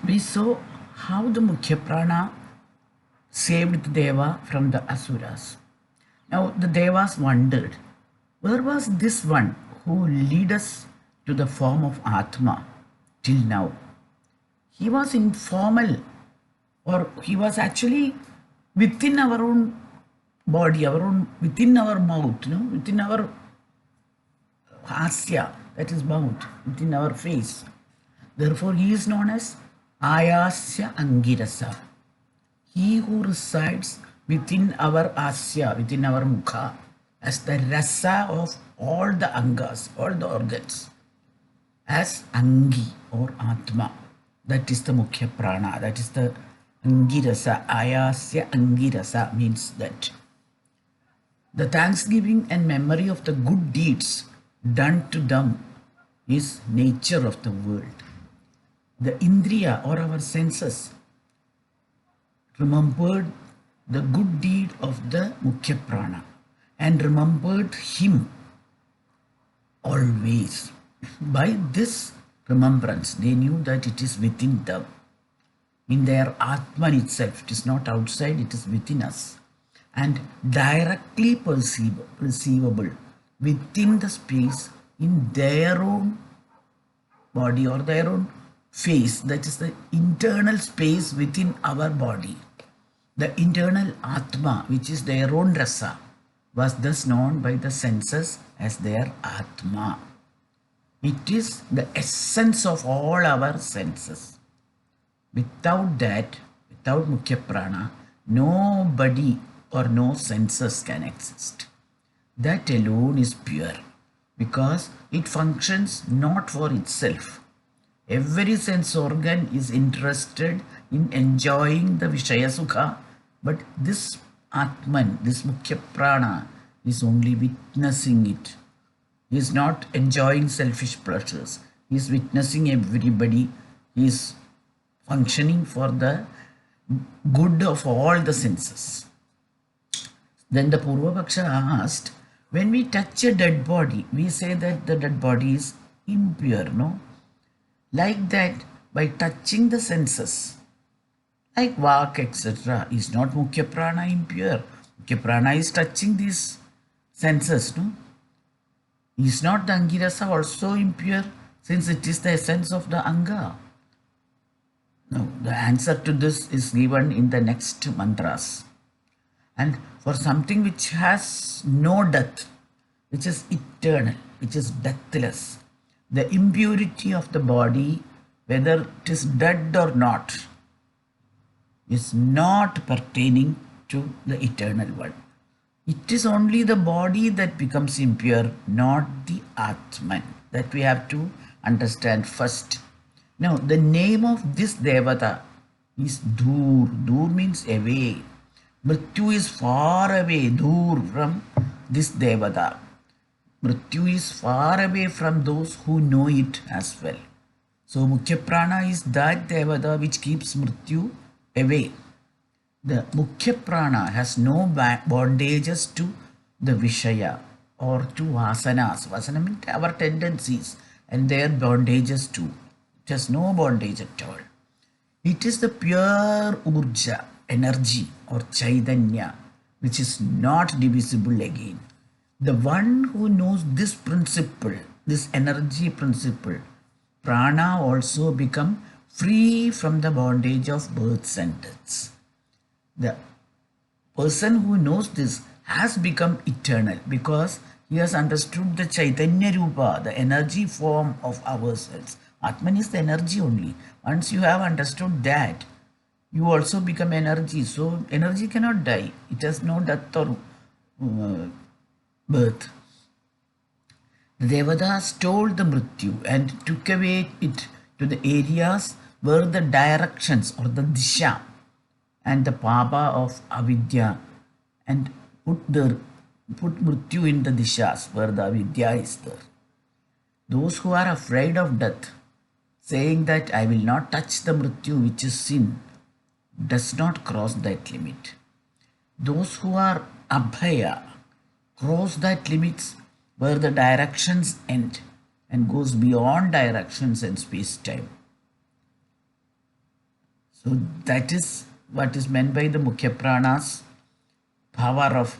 We saw how the Mukhyaprana saved the Deva from the Asuras. Now the Devas wondered, where was this one who led us to the form of Atma till now? He was informal, or he was actually within our own body, our own within our mouth, within our Asya, that is mouth, within our face. Therefore, he is known as Ayasya Angirasa. He who resides within our Asya, within our Mukha, as the rasa of all the angas, all the organs, as Angi or Atma. That is the Mukhya Prana, that is the Angirasa. Ayasya Angirasa means that. The thanksgiving and memory of the good deeds done to them is nature of the world. The Indriya or our senses remembered the good deed of the Mukhya Prana and remembered him always. By this remembrance, they knew that it is within them, in their Atman itself. It is not outside, it is within us, and directly perceivable within the space in their own body or their own face. That is the internal space within our body. The internal Atma, which is their own rasa, was thus known by the senses as their Atma. It is the essence of all our senses. Without that, without Mukhya Prana, nobody or no senses can exist. That alone is pure because it functions not for itself. Every sense organ is interested in enjoying the vishayasukha, but this Atman, this Mukhya Prana, is only witnessing it. He is not enjoying selfish pleasures. He is witnessing everybody. He is functioning for the good of all the senses. Then the Purvapaksha asked, when we touch a dead body, we say that the dead body is impure, no? Like that, by touching the senses, like Vak, etc., is not Mukhya Prana impure. Mukhya Prana is touching these senses, no? Is not the Angirasa also impure, since it is the essence of the Anga? No, the answer to this is given in the next mantras. And for something which has no death, which is eternal, which is deathless, the impurity of the body, whether it is dead or not, is not pertaining to the eternal one. It is only the body that becomes impure, not the Atman. That we have to understand first. Now, the name of this Devata is Dur. Dur means away. Mrityu is far away, Dur, from this Devata. Mrityu is far away from those who know it as well. So, Mukhya Prana is that Devata which keeps Mrityu away. The Mukhya Prana has no bondages to the Vishaya or to Vasanas. Vasana means our tendencies and their bondages too. It has no bondage at all. It is the pure Urja, energy or Chaitanya, which is not divisible again. The one who knows this principle, this energy principle, Prana also become free from the bondage of births and deaths. The person who knows this has become eternal because he has understood the Chaitanya Rupa, the energy form of ourselves. Atman is the energy only. Once you have understood that, you also become energy. So energy cannot die. It has no death or birth. The Devatas stole the Mrityu and took away it to the areas where the directions or the Disha and the Papa of Avidya and put Mrityu in the Dishas where the Avidya is there. Those who are afraid of death, saying that I will not touch the Mrityu which is sin, does not cross that limit. Those who are Abhaya cross that limits where the directions end and goes beyond directions and space-time. So that is what is meant by the Mukhyaprana's power of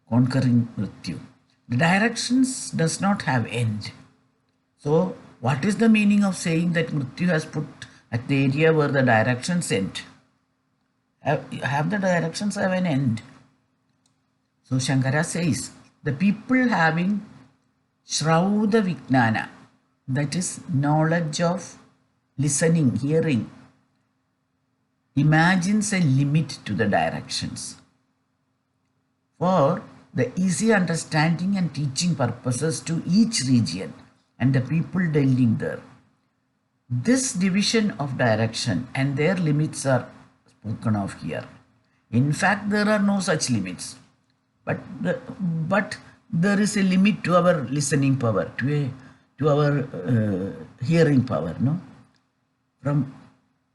conquering Mrityu. The directions does not have end. So what is the meaning of saying that Mrityu has put at the area where the directions end? Have the directions have an end? So Shankara says, the people having Shrauda Vijnana, that is knowledge of listening, hearing, imagines a limit to the directions for the easy understanding and teaching purposes to each region and the people dwelling there. This division of direction and their limits are spoken of here. In fact, there are no such limits. But there is a limit to our listening power, to our hearing power. No, from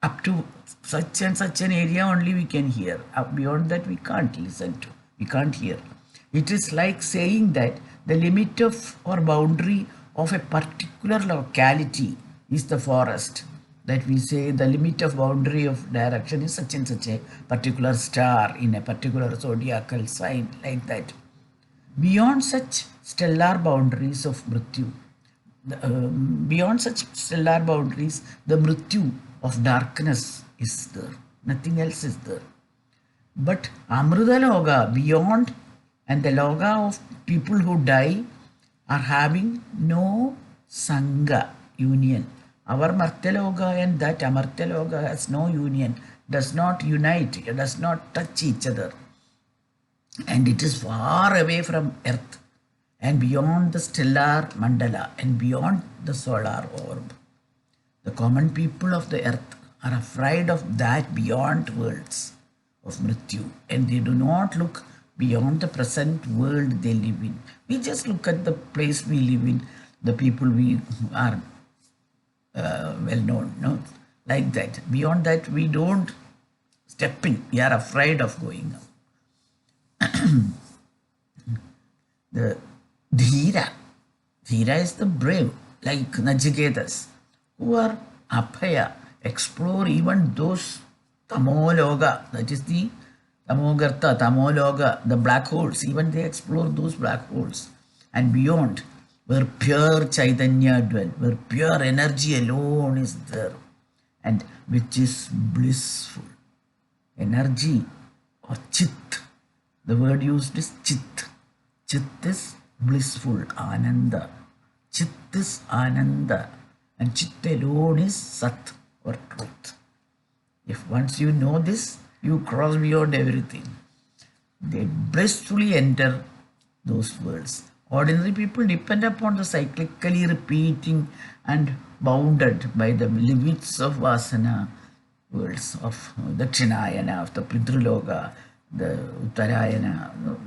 up to such and such an area only we can hear. Beyond that we can't listen to. We can't hear. It is like saying that the limit of or boundary of a particular locality is the forest. That we say the limit of boundary of direction is such and such a particular star in a particular zodiacal sign, like that. Beyond such stellar boundaries of Mrityu, beyond such stellar boundaries, the Mrityu of darkness is there. Nothing else is there. But Amrita Loga, beyond, and the Loga of people who die are having no Sangha, union. Our Martyaloga and that Amartyaloga has no union, does not unite, does not touch each other. And it is far away from earth and beyond the stellar mandala and beyond the solar orb. The common people of the earth are afraid of that beyond worlds of Mrityu, and they do not look beyond the present world they live in. We just look at the place we live in, the people we are well known, no? Like that. Beyond that, we don't step in. We are afraid of going up. The Dhira. Dhira is the brave, like Nachiketas, who are Abhaya, explore even those Tamologa, that is the Tamogartha, Tamologa, the black holes, even they explore those black holes. And beyond, where pure Chaitanya dwell, where pure energy alone is there, and which is blissful. Energy or Chit, the word used is Chit. Chit is blissful, Ananda. Chit is Ananda, and Chit alone is Sat or truth. If once you know this, you cross beyond everything. They blissfully enter those worlds. Ordinary people depend upon the cyclically repeating and bounded by the limits of Vasana worlds of the Trinayana, of the Pidruloga, the Uttarayana,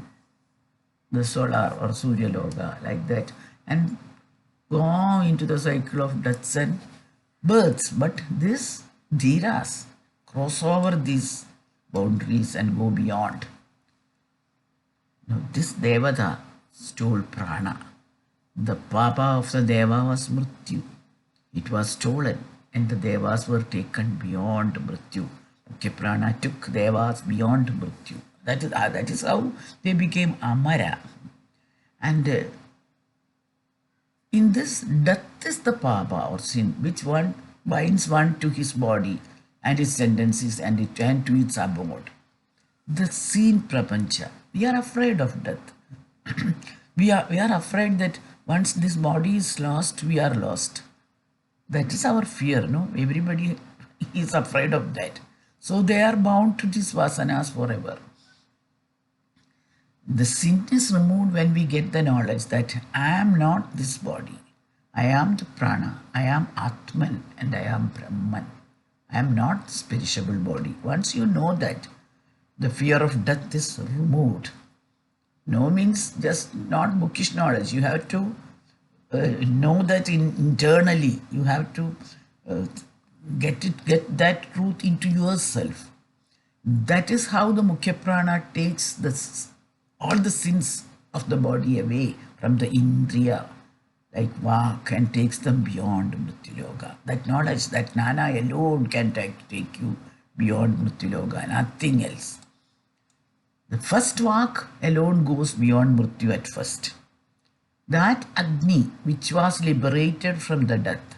the solar or Surya Loga, like that, and go into the cycle of deaths and births. But these Dhiras cross over these boundaries and go beyond. Now, this Devata stole prana. The papa of the Deva was Mrityu. It was stolen, and the Devas were taken beyond Mrityu. Mukhyaprana took Devas beyond Mrityu. That is how they became Amara. And in this, death is the papa or sin, which one binds one to his body and its tendencies and to its abode. The seen prapancha. We are afraid of death. we are afraid that once this body is lost, we are lost. That is our fear, no? Everybody is afraid of that. So they are bound to these vasanas forever. The sin is removed when we get the knowledge that I am not this body. I am the prana. I am Athman and I am Brahman. I am not this perishable body. Once you know that, the fear of death is removed. No means just not bookish knowledge. You have to know that internally. You have to get that truth into yourself. That is how the Mukhyaprana takes all the sins of the body away from the Indriya, like Vak, and takes them beyond Mrityu-loka. That knowledge, that Jnana alone can take you beyond Mrityu-loka, nothing else. The first Vak alone goes beyond Mrityu at first. That Agni, which was liberated from the death,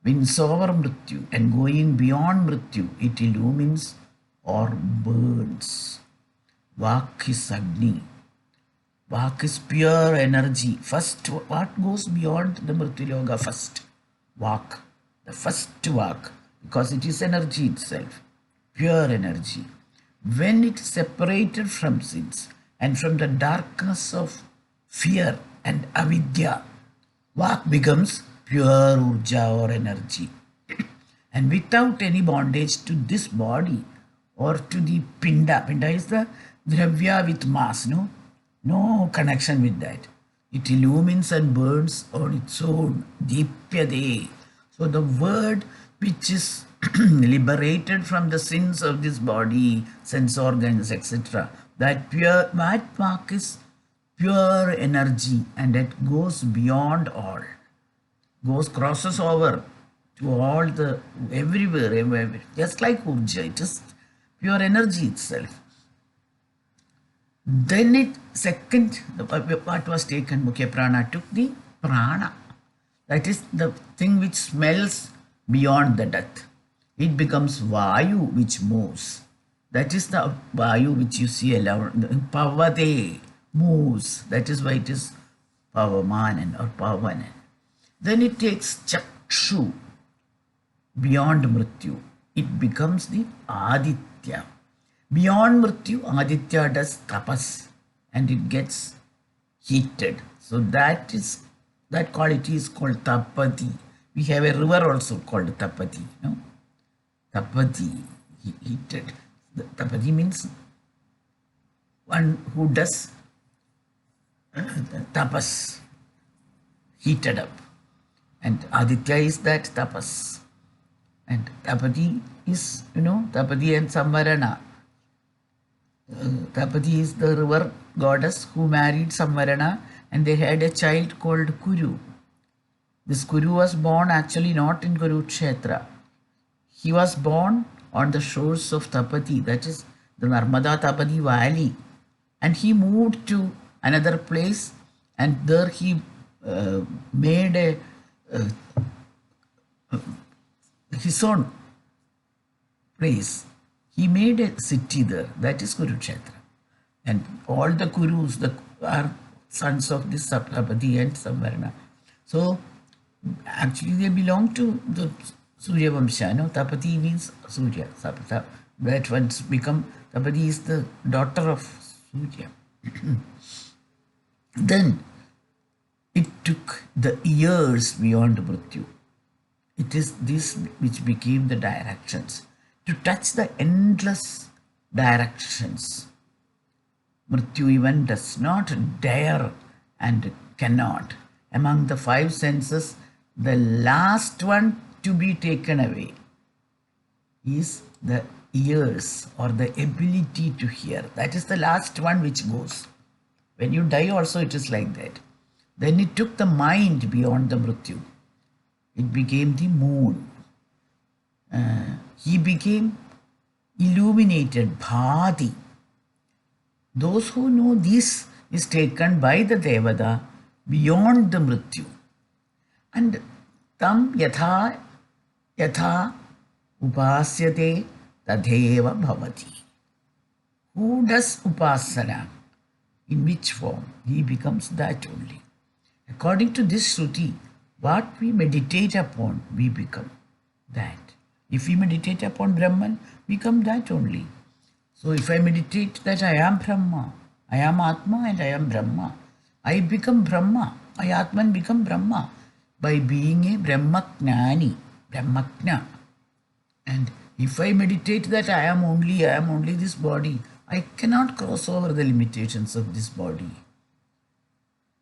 wins over Mrityu, and going beyond Mrityu, it illumines or burns. Vak is Agni. Vak is pure energy. First, what goes beyond the Mrityu-loka first? Vak. The first Vak, because it is energy itself, pure energy. When it is separated from sins and from the darkness of fear and avidya, Vak becomes pure urja or energy. And without any bondage to this body or to the pinda. Pinda is the dravya with mass, no connection with that. It illumines and burns on its own, deepyade. So the word which is liberated from the sins of this body, sense organs, etc., that mark is pure energy, and it goes beyond all, crosses over to all the everywhere, just like urja. It is pure energy itself. Then second, what was taken, Mukhyaprana took the prana. That is the thing which smells beyond the death. It becomes vayu, which moves. That is the vayu which you see around. Pavade moves. That is why it is pavamanan or pavanan. Then it takes chakshu beyond mrityu. It becomes the aditya. Beyond mrityu, aditya does tapas and it gets heated. So that quality is called tapati. We have a river also called tapati. Tapati, heated. Tapati means one who does tapas, heated up. And aditya is that tapas. And tapati is, tapati and Samvarana. Tapati is the river goddess who married Samvarana, and they had a child called Kuru. This Kuru was born actually not in Kurukshetra. He was born on the shores of Tapati, that is the Narmada Tapati valley. And he moved to another place, and there he made his own place. He made a city there, that is Kurukshetra. And all the Kurus are sons of this Tapati and Samvarana. So actually they belong to the Surya Vamsha. Tapati means Surya. That once become, Tapati is the daughter of Surya. Then it took the years beyond Mrityu. It is this which became the directions. To touch the endless directions. Mrityu even does not dare and cannot. Among the five senses, the last one to be taken away is the ears or the ability to hear. That is the last one which goes. When you die also it is like that. Then it took the mind beyond the Mrityu. It became the moon. He became illuminated, bhati. Those who know this is taken by the Devata beyond the Mrityu. And tam yatha upasyate tadeva bhavati. Who does upasana? In which form? He becomes that only. According to this Shruti, what we meditate upon, we become that. If we meditate upon Brahman, we become that only. So if I meditate that I am Brahma, I am Atma and I am Brahma, I become Brahma, I Atman become Brahma by being a Brahmajnani, Brahmajna. And if I meditate that I am only this body, I cannot cross over the limitations of this body.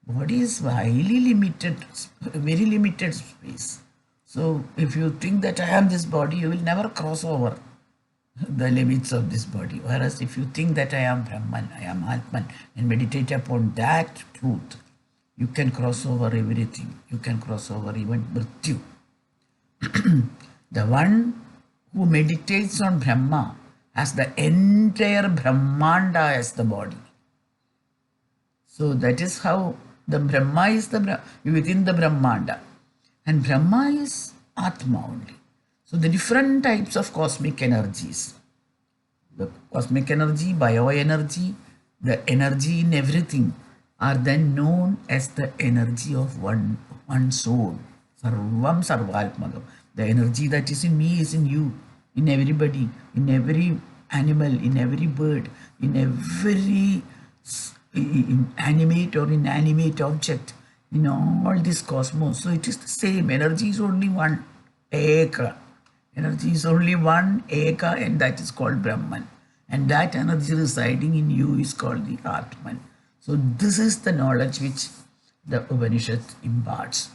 Body is highly limited, very limited space. So if you think that I am this body, you will never cross over the limits of this body. Whereas if you think that I am Brahman, I am Atman, and meditate upon that truth, You can cross over everything. You can cross over even Mrityu. The one who meditates on Brahma has the entire Brahmanda as the body. So that is how the Brahma is within the Brahmanda. And Brahma is Atma only. So the different types of cosmic energies, the cosmic energy, bioenergy, the energy in everything are then known as the energy of one soul. Sarvam Sarvalpmagam. The energy that is in me is in you, in everybody, in every animal, in every bird, in every animate or inanimate object, in all this cosmos. So it is the same. Energy is only one. Eka. Energy is only one. Eka, and that is called Brahman. And that energy residing in you is called the Atman. So this is the knowledge which the Upanishad imparts.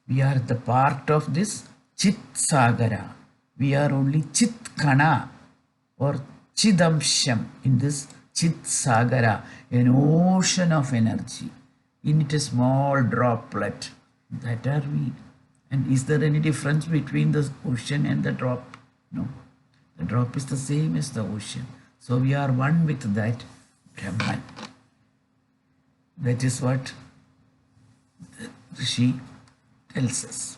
We are the part of this Chit Sagara. We are only Chit Kana or Chidamsham in this Chit Sagara, an ocean of energy. In it a small droplet. That are we. And is there any difference between the ocean and the drop? No. The drop is the same as the ocean. So we are one with that Brahman. That is what the Rishi tells us.